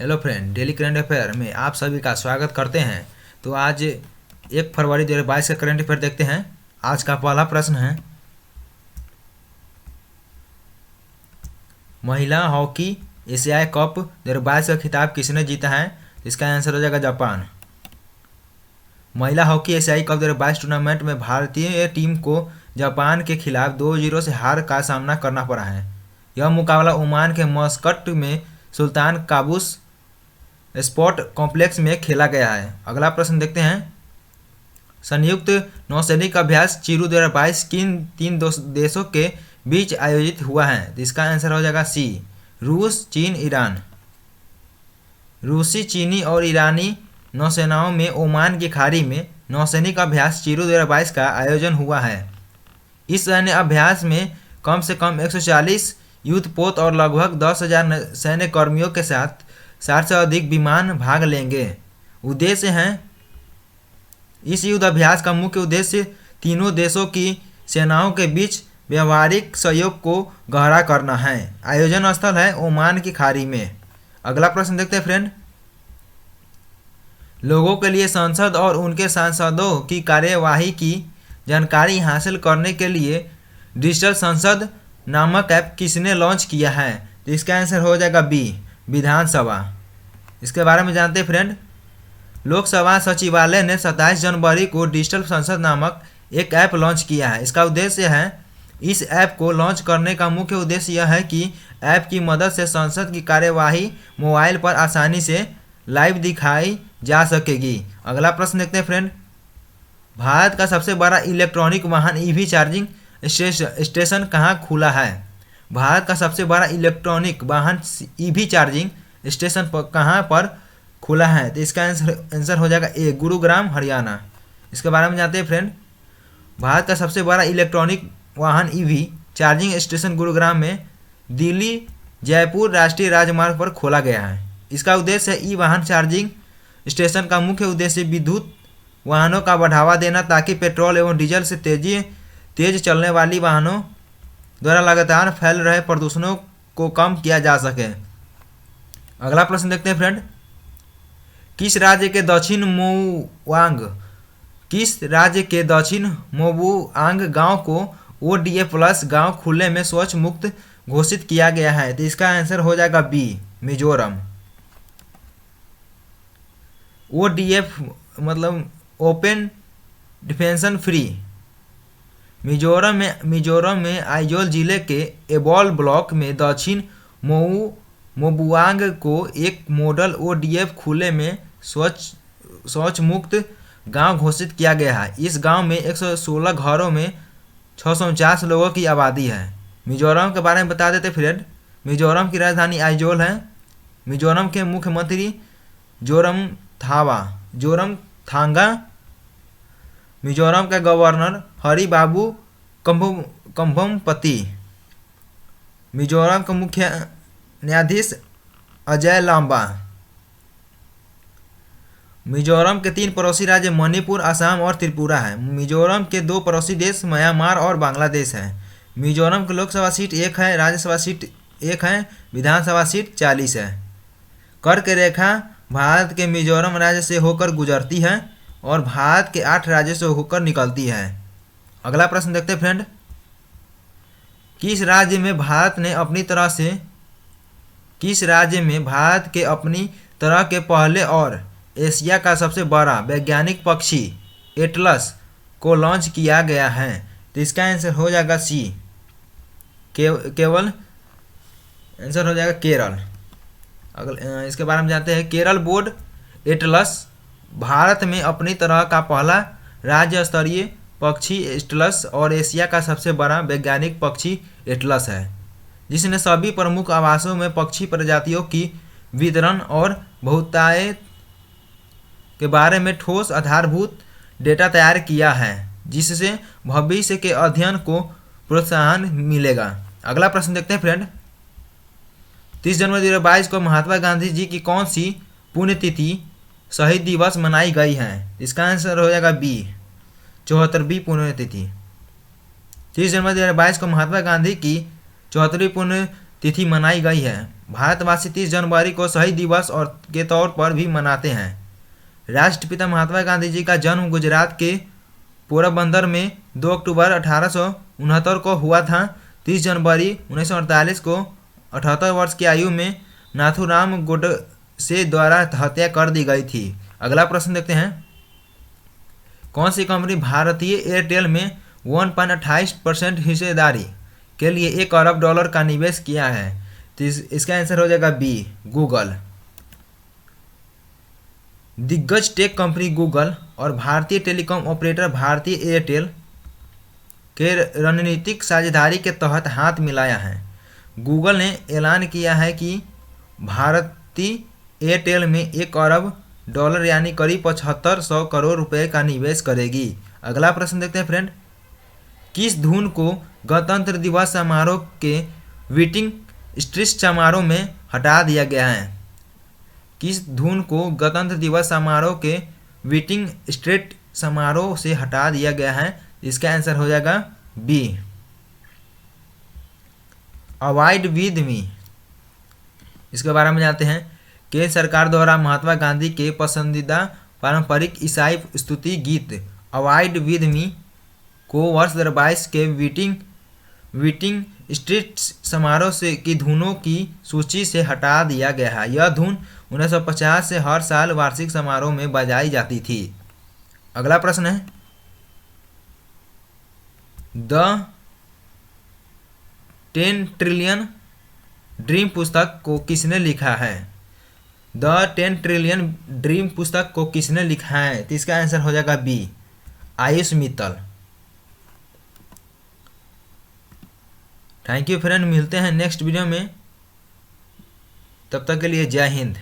Hello friend, daily current affair में आप सभी का स्वागत करते हैं। तो आज 1 फरवरी 2022 का करंट अफेयर देखते हैं। आज का पहला प्रश्न है, महिला हॉकी एशियाई कप 2022 का खिताब किसने जीता है? इसका आंसर हो जाएगा जापान। महिला हॉकी एशियाई कप 2022 टूर्नामेंट में भारतीय टीम को जापान के खिलाफ 2-0 से हार का सामना करना पड़ा है। यह मुकाबला ओमान के मस्कट में सुल्तान काबूस स्पोर्ट कॉम्प्लेक्स में खेला गया है। अगला प्रश्न देखते हैं, संयुक्त नौसैनिक अभ्यास चिरू 2022 किन 3 देशों के बीच आयोजित हुआ है? तो इसका आंसर हो जाएगा सी, रूस, चीन, ईरान। रूसी, चीनी और ईरानी नौसेनाओं में ओमान की खाड़ी में नौसैनिक अभ्यास चिरू 2022 का आयोजन हुआ है। इस सैन्य अभ्यास में कम से कम 140 युद्धपोत और लगभग 10,000 सैन्य कर्मियों के साथ 60 से अधिक विमान भाग लेंगे। उद्देश्य हैं, इस युद्ध अभ्यास का मुख्य उद्देश्य तीनों देशों की सेनाओं के बीच व्यवहारिक सहयोग को गहरा करना है। आयोजन स्थल है ओमान की खाड़ी में। अगला प्रश्न देखते हैं फ्रेंड, लोगों के लिए संसद और उनके सांसदों की कार्यवाही की जानकारी हासिल करने के लिए डिजिटल संसद नामक ऐप किसने लॉन्च किया है? तो इसका आंसर हो जाएगा बी, विधानसभा। इसके बारे में जानते हैं फ्रेंड, लोकसभा सचिवालय ने 27 जनवरी को डिजिटल संसद नामक एक ऐप लॉन्च किया है। इसका उद्देश्य है, इस ऐप को लॉन्च करने का मुख्य उद्देश्य यह है कि ऐप की मदद से संसद की कार्यवाही मोबाइल पर आसानी से लाइव दिखाई जा सकेगी। अगला प्रश्न देखते हैं फ्रेंड, भारत का सबसे बड़ा इलेक्ट्रॉनिक वाहन ईवी चार्जिंग स्टेशन कहाँ खुला है? भारत का सबसे बड़ा इलेक्ट्रॉनिक वाहन ईवी चार्जिंग स्टेशन कहाँ पर खुला है? तो इसका आंसर हो जाएगा ए, गुरुग्राम, हरियाणा। इसके बारे में जानते हैं फ्रेंड, भारत का सबसे बड़ा इलेक्ट्रॉनिक वाहन ईवी चार्जिंग स्टेशन गुरुग्राम में दिल्ली जयपुर राष्ट्रीय राजमार्ग पर खोला गया है। इसका उद्देश्य है, ई वाहन चार्जिंग स्टेशन का मुख्य उद्देश्य विद्युत वाहनों का बढ़ावा देना, ताकि पेट्रोल एवं डीजल से तेज चलने वाली वाहनों द्वारा लगातार फैल रहे प्रदूषणों को कम किया जा सके। अगला प्रश्न देखते हैं फ्रेंड, किस राज्य के दक्षिण मोबुआंग गांव को ODA+ गांव खुले में शौच मुक्त घोषित किया गया है? तो इसका आंसर हो जाएगा बी, मिजोरम। ODA मतलब ओपन डिफेंशन फ्री। मिजोरम में आइजोल जिले के एबॉल ब्लॉक में दक्षिण मोबुआंग को एक मॉडल ODA खुले में शौच मुक्त गांव घोषित किया गया है। इस गांव में 116 घरों में 649 लोगों की आबादी है। मिजोरम के बारे में बता देते फ्रेंड, मिजोरम की राजधानी आइजोल है। मिजोरम के मुख्यमंत्री जोरमथांगा, मिजोरम का गवर्नर हरिबाबू कंभमपति, मिजोरम का मुख्य न्यायाधीश अजय लांबा। मिजोरम के 3 पड़ोसी राज्य मणिपुर, असम और त्रिपुरा है। मिजोरम के 2 पड़ोसी देश म्यांमार और बांग्लादेश हैं। मिजोरम की लोकसभा सीट 1 है, राज्यसभा सीट 1 है, विधानसभा सीट 40 है। कर्क रेखा भारत के मिजोरम राज्य से होकर गुजरती है और भारत के 8 राज्यों से होकर निकलती है। अगला प्रश्न देखते हैं फ्रेंड, किस राज्य में भारत के अपनी तरह के पहले और एशिया का सबसे बड़ा वैज्ञानिक पक्षी एटलस को लॉन्च किया गया है? तो इसका आंसर हो जाएगा सी, केवल आंसर हो जाएगा केरल। इसके बारे में जानते हैं, केरल बोर्ड एटलस भारत में अपनी तरह का पहला राज्य स्तरीय पक्षी एटलस और एशिया का सबसे बड़ा वैज्ञानिक पक्षी एटलस है, जिसने सभी प्रमुख आवासों में पक्षी प्रजातियों की वितरण और बहुतायत के बारे में ठोस आधारभूत डेटा तैयार किया है, जिससे भविष्य के अध्ययन को प्रोत्साहन मिलेगा। अगला प्रश्न देखते हैं फ्रेंड, 30 जनवरी 2022 को महात्मा गांधी जी की कौन सी पुण्यतिथि शहीद दिवस मनाई गई है? इसका आंसर हो जाएगा बी, 74वीं पुण्यतिथि। 30 जनवरी 2022 को महात्मा गांधी की 74वीं पुण्यतिथि मनाई गई है। भारतवासी 30 जनवरी को शहीद दिवस और के तौर पर भी मनाते हैं। राष्ट्रपिता महात्मा गांधी जी का जन्म गुजरात के पोरबंदर में 2 अक्टूबर 1869 को हुआ था। 30 जनवरी 1948 को 78 वर्ष की आयु में नाथूराम गोडसे द्वारा हत्या कर दी गई थी। अगला प्रश्न देखते हैं। कौन सी कंपनी भारतीय एयरटेल में 1.28% हिस्सेदारी के लिए $1 अरब का निवेश किया है? तो इसका आंसर हो जाएगा बी, गूगल। दिग्गज टेक कंपनी गूगल और भारतीय टेलीकॉम ऑपरेटर भारतीय एयरटेल के रणनीतिक साझेदारी के तहत हाथ मिलाया है। गूगल ने ऐलान किया है कि भारतीय एयरटेल में $1 अरब यानी करीब 7500 करोड़ रुपए का निवेश करेगी। अगला प्रश्न देखते हैं फ्रेंड। किस धुन को गणतंत्र दिवस समारोह के वीटिंग स्ट्रीट समारोह में हटा दिया गया है? किस धुन को गणतंत्र दिवस समारोह के वीटिंग स्ट्रीट समारोह से हटा दिया गया है? इसका आंसर हो जाएगा बी, अवॉइड विद मी। इसके बारे में जानते हैं। केंद्र सरकार द्वारा महात्मा गांधी के पसंदीदा पारंपरिक ईसाई स्तुति गीत अवॉइड विद मी को वर्ष 2022 के वीटिंग स्ट्रीट समारोह से की धुनों की सूची से हटा दिया गया है। यह धुन 1950 से हर साल वार्षिक समारोह में बजाई जाती थी। अगला प्रश्न है। द 10 ट्रिलियन ड्रीम पुस्तक को किसने लिखा है? द 10 ट्रिलियन ड्रीम पुस्तक को किसने लिखा है? तो इसका आंसर हो जाएगा B, Ayush Mittal. Thank you friend, मिलते हैं नेक्स्ट वीडियो में। तब तक के लिए जय हिंद।